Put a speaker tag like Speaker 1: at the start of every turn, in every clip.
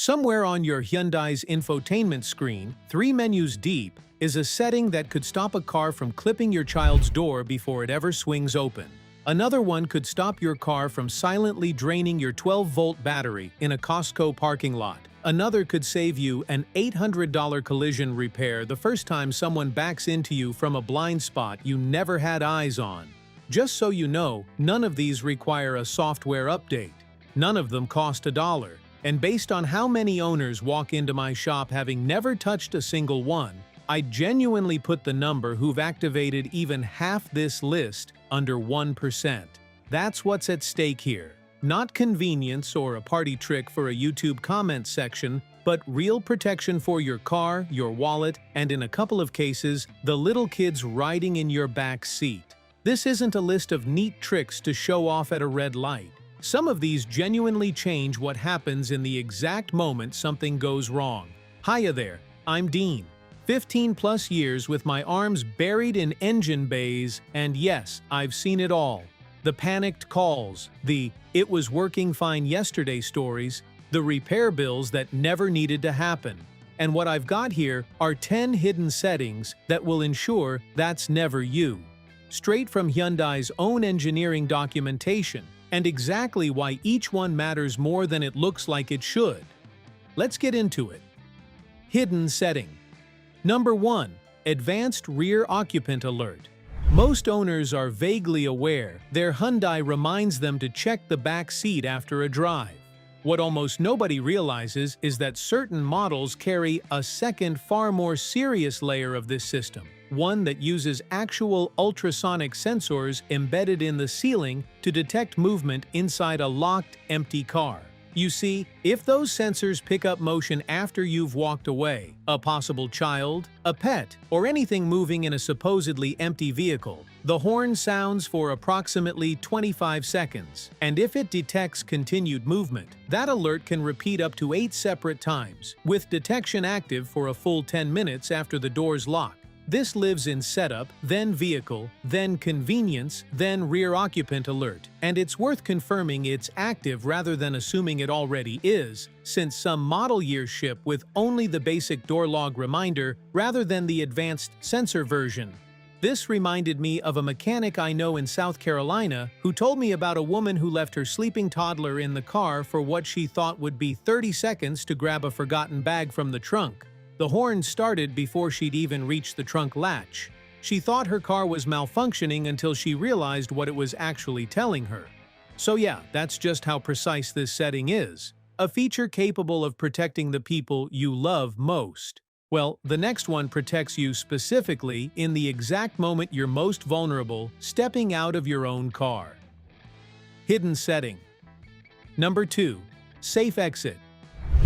Speaker 1: Somewhere on your Hyundai's infotainment screen, 3 menus deep, is a setting that could stop a car from clipping your child's door before it ever swings open. Another one could stop your car from silently draining your 12-volt battery in a Costco parking lot. Another could save you an $800 collision repair the first time someone backs into you from a blind spot you never had eyes on. Just so you know, none of these require a software update. None of them cost $1. And based on how many owners walk into my shop having never touched a single one, I genuinely put the number who've activated even half this list under 1%. That's what's at stake here. Not convenience or a party trick for a YouTube comment section, but real protection for your car, your wallet, and in a couple of cases, the little kids riding in your back seat. This isn't a list of neat tricks to show off at a red light. Some of these genuinely change what happens in the exact moment something goes wrong. Hiya there, I'm Dean. 15+ years with my arms buried in engine bays, and yes, I've seen it all. The panicked calls, the "it was working fine yesterday" stories, the repair bills that never needed to happen. And what I've got here are 10 hidden settings that will ensure that's never you. Straight from Hyundai's own engineering documentation, and exactly why each one matters more than it looks like it should. Let's get into it. Hidden setting. Number 1. Advanced Rear Occupant Alert. Most owners are vaguely aware their Hyundai reminds them to check the back seat after a drive. What almost nobody realizes is that certain models carry a second, far more serious layer of this system. One that uses actual ultrasonic sensors embedded in the ceiling to detect movement inside a locked, empty car. You see, if those sensors pick up motion after you've walked away, a possible child, a pet, or anything moving in a supposedly empty vehicle, the horn sounds for approximately 25 seconds. And if it detects continued movement, that alert can repeat up to 8 separate times, with detection active for a full 10 minutes after the doors lock. This lives in setup, then vehicle, then convenience, then rear occupant alert, and it's worth confirming it's active rather than assuming it already is, since some model years ship with only the basic door log reminder rather than the advanced sensor version. This reminded me of a mechanic I know in South Carolina who told me about a woman who left her sleeping toddler in the car for what she thought would be 30 seconds to grab a forgotten bag from the trunk. The horn started before she'd even reached the trunk latch. She thought her car was malfunctioning until she realized what it was actually telling her. So yeah, that's just how precise this setting is. A feature capable of protecting the people you love most. Well, the next one protects you specifically in the exact moment you're most vulnerable, stepping out of your own car. Hidden setting. Number 2. Safe Exit.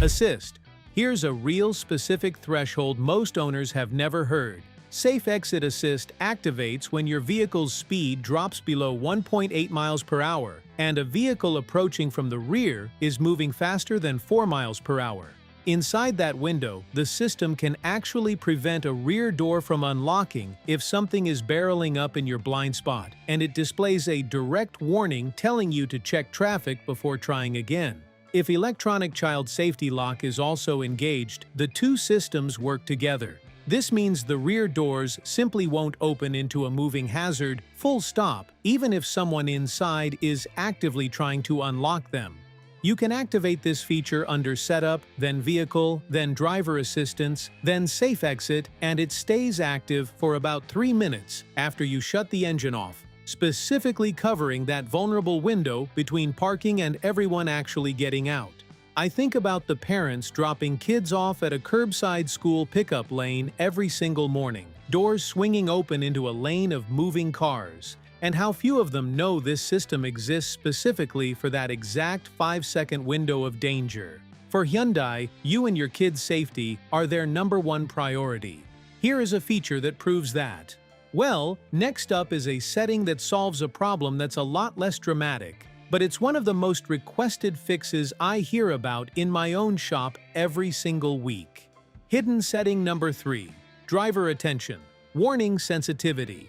Speaker 1: Assist. Here's a real specific threshold most owners have never heard. Safe Exit Assist activates when your vehicle's speed drops below 1.8 miles per hour and a vehicle approaching from the rear is moving faster than 4 miles per hour. Inside that window, the system can actually prevent a rear door from unlocking if something is barreling up in your blind spot, and it displays a direct warning telling you to check traffic before trying again. If electronic child safety lock is also engaged, the two systems work together. This means the rear doors simply won't open into a moving hazard, full stop, even if someone inside is actively trying to unlock them. You can activate this feature under Setup, then Vehicle, then Driver Assistance, then Safe Exit, and it stays active for about 3 minutes after you shut the engine off, specifically covering that vulnerable window between parking and everyone actually getting out. I think about the parents dropping kids off at a curbside school pickup lane every single morning, doors swinging open into a lane of moving cars, and how few of them know this system exists specifically for that exact 5-second window of danger. For Hyundai, you and your kids' safety are their #1 priority. Here is a feature that proves that. Well, next up is a setting that solves a problem that's a lot less dramatic, but it's one of the most requested fixes I hear about in my own shop every single week. Hidden setting number 3. Driver Attention. Warning Sensitivity.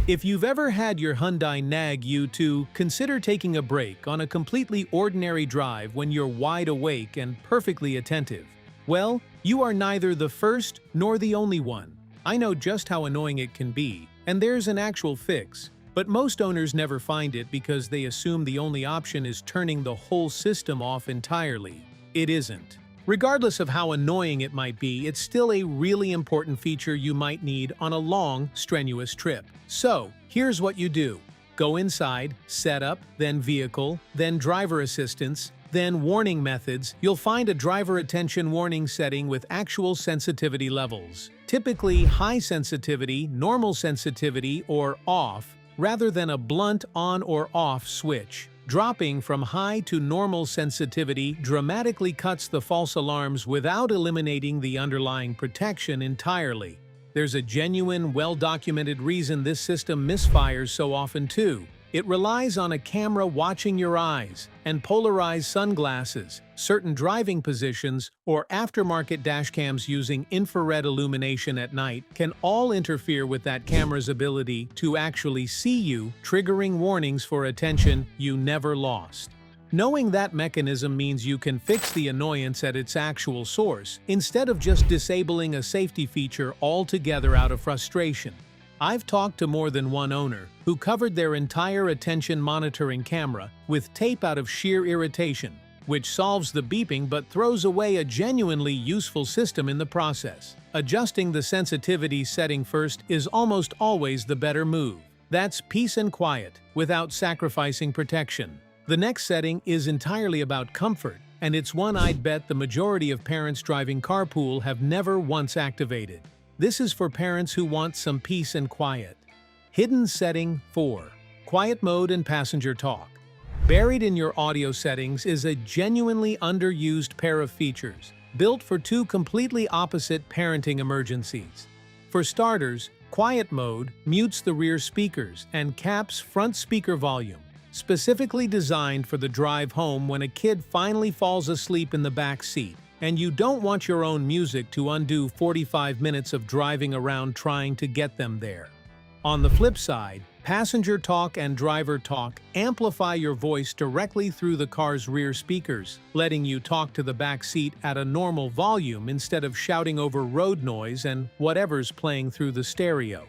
Speaker 1: If you've ever had your Hyundai nag you to consider taking a break on a completely ordinary drive when you're wide awake and perfectly attentive, well, you are neither the first nor the only one. I know just how annoying it can be, and there's an actual fix. But most owners never find it because they assume the only option is turning the whole system off entirely. It isn't. Regardless of how annoying it might be, it's still a really important feature you might need on a long, strenuous trip. So, here's what you do. Go inside, setup, then vehicle, then driver assistance, then warning methods. You'll find a driver attention warning setting with actual sensitivity levels. Typically high sensitivity, normal sensitivity, or off, rather than a blunt on or off switch. Dropping from high to normal sensitivity dramatically cuts the false alarms without eliminating the underlying protection entirely. There's a genuine, well-documented reason this system misfires so often too. It relies on a camera watching your eyes, and polarized sunglasses, certain driving positions, or aftermarket dashcams using infrared illumination at night can all interfere with that camera's ability to actually see you, triggering warnings for attention you never lost. Knowing that mechanism means you can fix the annoyance at its actual source, instead of just disabling a safety feature altogether out of frustration. I've talked to more than one owner who covered their entire attention monitoring camera with tape out of sheer irritation, which solves the beeping but throws away a genuinely useful system in the process. Adjusting the sensitivity setting first is almost always the better move. That's peace and quiet, without sacrificing protection. The next setting is entirely about comfort, and it's one I'd bet the majority of parents driving carpool have never once activated. This is for parents who want some peace and quiet. Hidden setting 4. Quiet mode and passenger talk. Buried in your audio settings is a genuinely underused pair of features, built for two completely opposite parenting emergencies. For starters, quiet mode mutes the rear speakers and caps front speaker volume, specifically designed for the drive home when a kid finally falls asleep in the back seat, and you don't want your own music to undo 45 minutes of driving around trying to get them there. On the flip side, passenger talk and driver talk amplify your voice directly through the car's rear speakers, letting you talk to the back seat at a normal volume instead of shouting over road noise and whatever's playing through the stereo.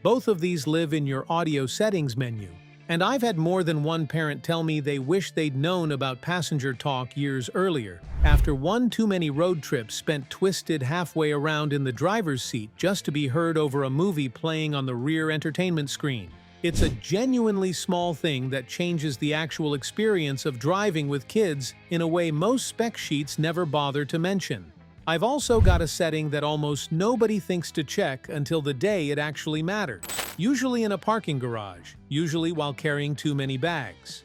Speaker 1: Both of these live in your audio settings menu, and I've had more than one parent tell me they wish they'd known about passenger talk years earlier, after one too many road trips spent twisted halfway around in the driver's seat just to be heard over a movie playing on the rear entertainment screen. It's a genuinely small thing that changes the actual experience of driving with kids in a way most spec sheets never bother to mention. I've also got a setting that almost nobody thinks to check until the day it actually matters. Usually in a parking garage, usually while carrying too many bags.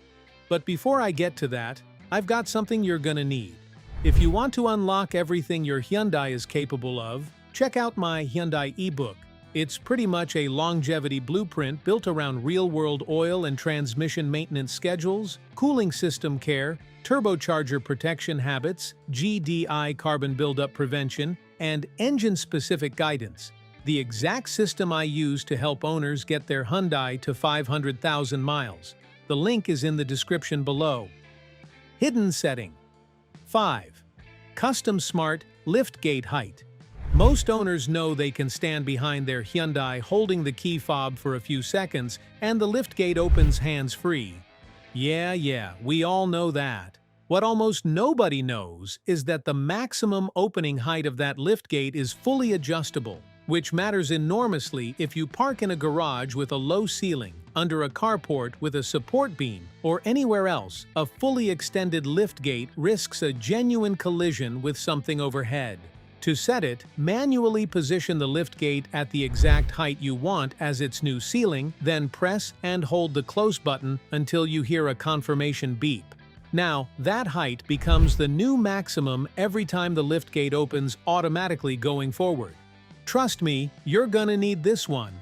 Speaker 1: But before I get to that, I've got something you're gonna need. If you want to unlock everything your Hyundai is capable of, check out my Hyundai ebook. It's pretty much a longevity blueprint built around real-world oil and transmission maintenance schedules, cooling system care, turbocharger protection habits, GDI carbon buildup prevention, and engine-specific guidance. The exact system I use to help owners get their Hyundai to 500,000 miles. The link is in the description below. Hidden setting 5. Custom Smart Liftgate Height. Most owners know they can stand behind their Hyundai holding the key fob for a few seconds and the liftgate opens hands-free. Yeah, we all know that. What almost nobody knows is that the maximum opening height of that liftgate is fully adjustable, which matters enormously if you park in a garage with a low ceiling, under a carport with a support beam, or anywhere else. A fully extended liftgate risks a genuine collision with something overhead. To set it, manually position the liftgate at the exact height you want as its new ceiling, then press and hold the close button until you hear a confirmation beep. Now, that height becomes the new maximum every time the liftgate opens automatically going forward. Trust me, you're gonna need this one.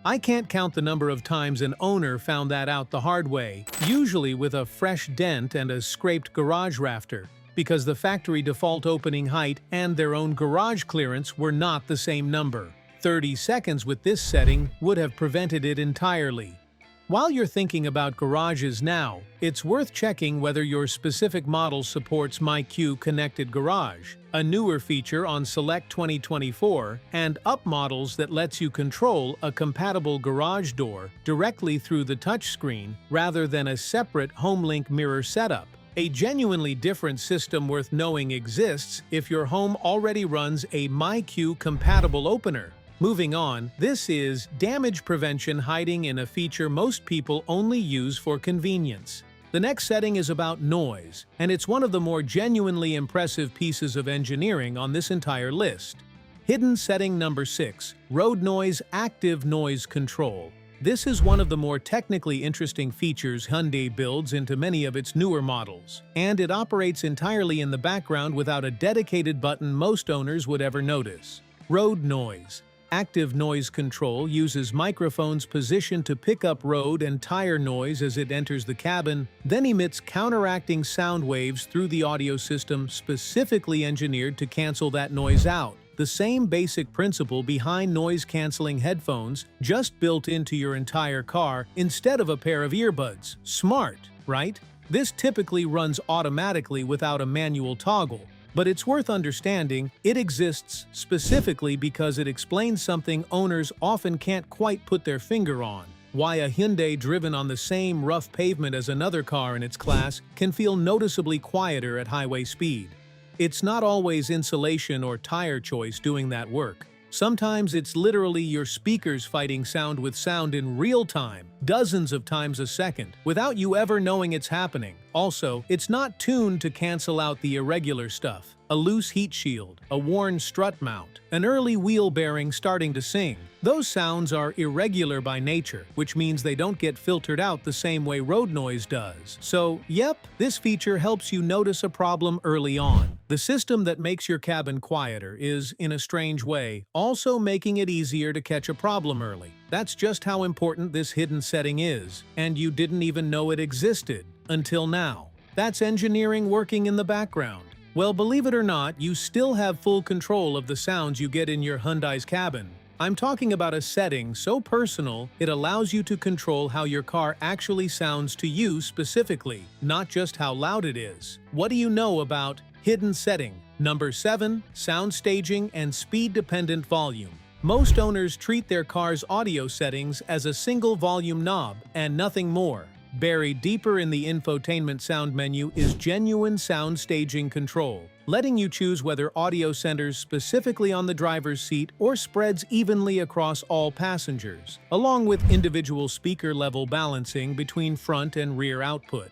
Speaker 1: I can't count the number of times an owner found that out the hard way, usually with a fresh dent and a scraped garage rafter, because the factory default opening height and their own garage clearance were not the same number. 30 seconds with this setting would have prevented it entirely. While you're thinking about garages now, it's worth checking whether your specific model supports MyQ Connected Garage, a newer feature on select 2024 and up models that lets you control a compatible garage door directly through the touchscreen rather than a separate HomeLink mirror setup. A genuinely different system worth knowing exists if your home already runs a MyQ compatible opener. Moving on, this is damage prevention hiding in a feature most people only use for convenience. The next setting is about noise, and it's one of the more genuinely impressive pieces of engineering on this entire list. Hidden setting number 6, Road Noise Active Noise Control. This is one of the more technically interesting features Hyundai builds into many of its newer models, and it operates entirely in the background without a dedicated button most owners would ever notice. Road Noise Active Noise Control uses microphones positioned to pick up road and tire noise as it enters the cabin, then emits counteracting sound waves through the audio system specifically engineered to cancel that noise out. The same basic principle behind noise-canceling headphones, just built into your entire car instead of a pair of earbuds. Smart, right? This typically runs automatically without a manual toggle. But it's worth understanding it exists specifically because it explains something owners often can't quite put their finger on: why a Hyundai driven on the same rough pavement as another car in its class can feel noticeably quieter at highway speed. It's not always insulation or tire choice doing that work. Sometimes it's literally your speakers fighting sound with sound in real time, dozens of times a second, without you ever knowing it's happening. Also, it's not tuned to cancel out the irregular stuff: a loose heat shield, a worn strut mount, an early wheel bearing starting to sing. Those sounds are irregular by nature, which means they don't get filtered out the same way road noise does. So, yep, this feature helps you notice a problem early on. The system that makes your cabin quieter is, in a strange way, also making it easier to catch a problem early. That's just how important this hidden setting is, and you didn't even know it existed until now. That's engineering working in the background. Well, believe it or not, you still have full control of the sounds you get in your Hyundai's cabin. I'm talking about a setting so personal it allows you to control how your car actually sounds to you specifically, not just how loud it is. What do you know about hidden setting? Number 7, sound staging and speed-dependent volume. Most owners treat their car's audio settings as a single volume knob and nothing more. Buried deeper in the infotainment sound menu is genuine sound staging control, letting you choose whether audio centers specifically on the driver's seat or spreads evenly across all passengers, along with individual speaker-level balancing between front and rear output.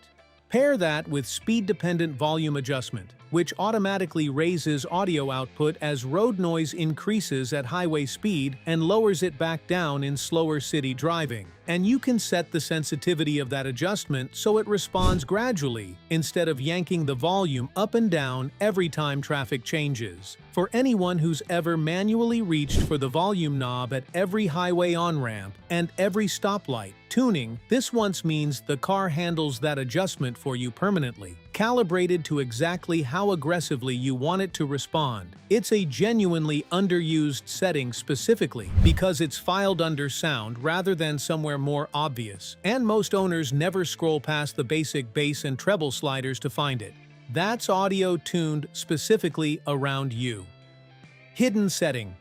Speaker 1: Pair that with speed-dependent volume adjustment, which automatically raises audio output as road noise increases at highway speed and lowers it back down in slower city driving. And you can set the sensitivity of that adjustment so it responds gradually, instead of yanking the volume up and down every time traffic changes. For anyone who's ever manually reached for the volume knob at every highway on-ramp and every stoplight, tuning this once means the car handles that adjustment for you permanently, calibrated to exactly how aggressively you want it to respond. It's a genuinely underused setting specifically because it's filed under sound rather than somewhere more obvious, and most owners never scroll past the basic bass and treble sliders to find it. That's audio tuned specifically around you. Hidden setting.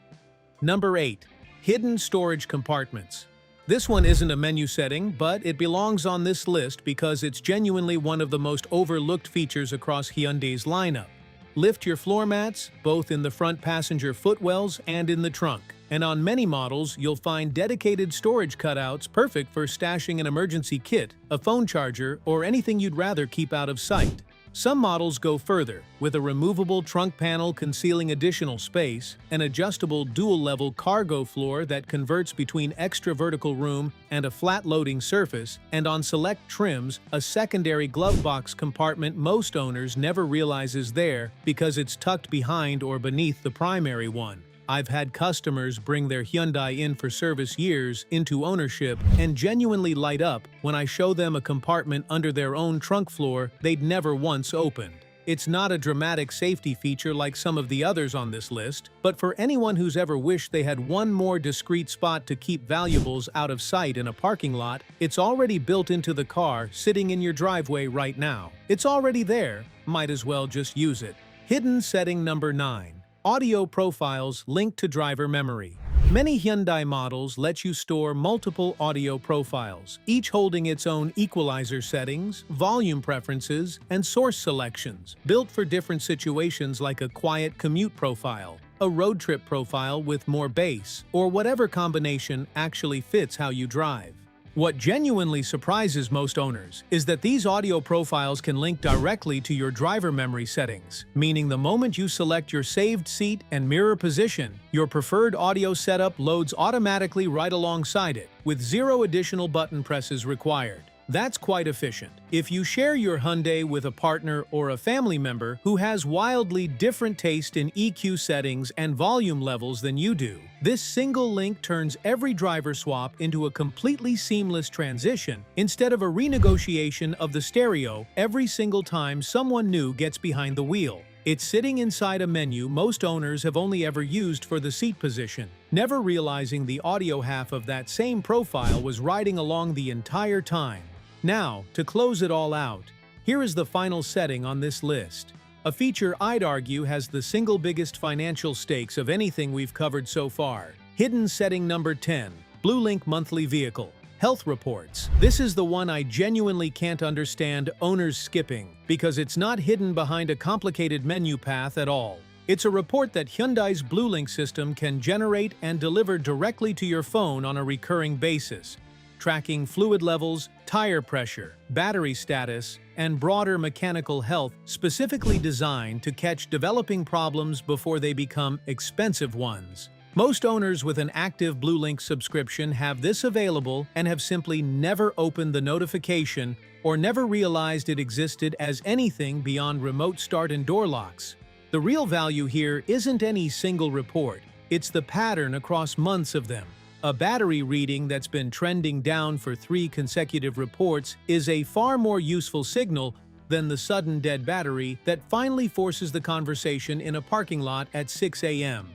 Speaker 1: Number 8. Hidden storage compartments. This one isn't a menu setting, but it belongs on this list because it's genuinely one of the most overlooked features across Hyundai's lineup. Lift your floor mats, both in the front passenger footwells and in the trunk. And on many models, you'll find dedicated storage cutouts perfect for stashing an emergency kit, a phone charger, or anything you'd rather keep out of sight. Some models go further, with a removable trunk panel concealing additional space, an adjustable dual-level cargo floor that converts between extra vertical room and a flat loading surface, and on select trims, a secondary glove box compartment most owners never realize is there because it's tucked behind or beneath the primary one. I've had customers bring their Hyundai in for service years into ownership and genuinely light up when I show them a compartment under their own trunk floor they'd never once opened. It's not a dramatic safety feature like some of the others on this list, but for anyone who's ever wished they had one more discreet spot to keep valuables out of sight in a parking lot, it's already built into the car sitting in your driveway right now. It's already there, might as well just use it. Hidden setting number 9. Audio profiles linked to driver memory. Many Hyundai models let you store multiple audio profiles, each holding its own equalizer settings, volume preferences, and source selections, built for different situations like a quiet commute profile, a road trip profile with more bass, or whatever combination actually fits how you drive. What genuinely surprises most owners is that these audio profiles can link directly to your driver memory settings, meaning the moment you select your saved seat and mirror position, your preferred audio setup loads automatically right alongside it, with zero additional button presses required. That's quite efficient. If you share your Hyundai with a partner or a family member who has wildly different taste in EQ settings and volume levels than you do, this single link turns every driver swap into a completely seamless transition instead of a renegotiation of the stereo every single time someone new gets behind the wheel. It's sitting inside a menu most owners have only ever used for the seat position, never realizing the audio half of that same profile was riding along the entire time. Now, to close it all out, here is the final setting on this list. A feature I'd argue has the single biggest financial stakes of anything we've covered so far. Hidden setting number 10, BlueLink Monthly Vehicle Health Reports. This is the one I genuinely can't understand owners skipping, because it's not hidden behind a complicated menu path at all. It's a report that Hyundai's BlueLink system can generate and deliver directly to your phone on a recurring basis, tracking fluid levels, tire pressure, battery status, and broader mechanical health, specifically designed to catch developing problems before they become expensive ones. Most owners with an active BlueLink subscription have this available and have simply never opened the notification or never realized it existed as anything beyond remote start and door locks. The real value here isn't any single report, it's the pattern across months of them. A battery reading that's been trending down for 3 consecutive reports is a far more useful signal than the sudden dead battery that finally forces the conversation in a parking lot at 6 a.m.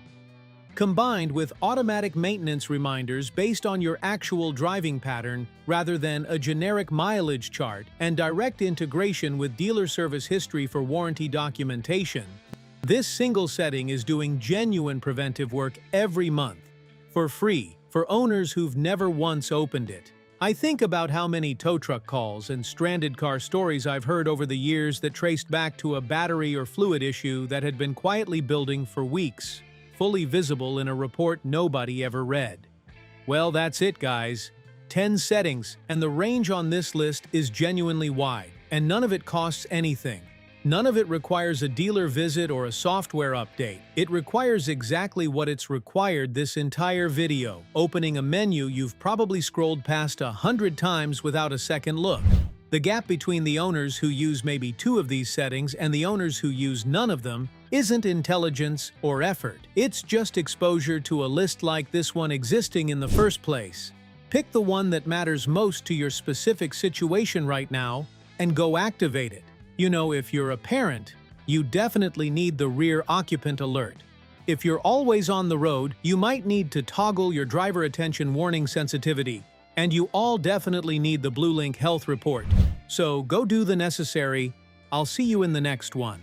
Speaker 1: Combined with automatic maintenance reminders based on your actual driving pattern rather than a generic mileage chart and direct integration with dealer service history for warranty documentation, this single setting is doing genuine preventive work every month, for free, for owners who've never once opened it. I think about how many tow truck calls and stranded car stories I've heard over the years that traced back to a battery or fluid issue that had been quietly building for weeks, fully visible in a report nobody ever read. Well, that's it, guys. 10 settings, and the range on this list is genuinely wide, and none of it costs anything. None of it requires a dealer visit or a software update. It requires exactly what it's required this entire video, opening a menu you've probably scrolled past 100 times without a second look. The gap between the owners who use maybe 2 of these settings and the owners who use none of them isn't intelligence or effort. It's just exposure to a list like this one existing in the first place. Pick the one that matters most to your specific situation right now and go activate it. You know, if you're a parent, you definitely need the rear occupant alert. If you're always on the road, you might need to toggle your driver attention warning sensitivity. And you all definitely need the BlueLink health report. So go do the necessary. I'll see you in the next one.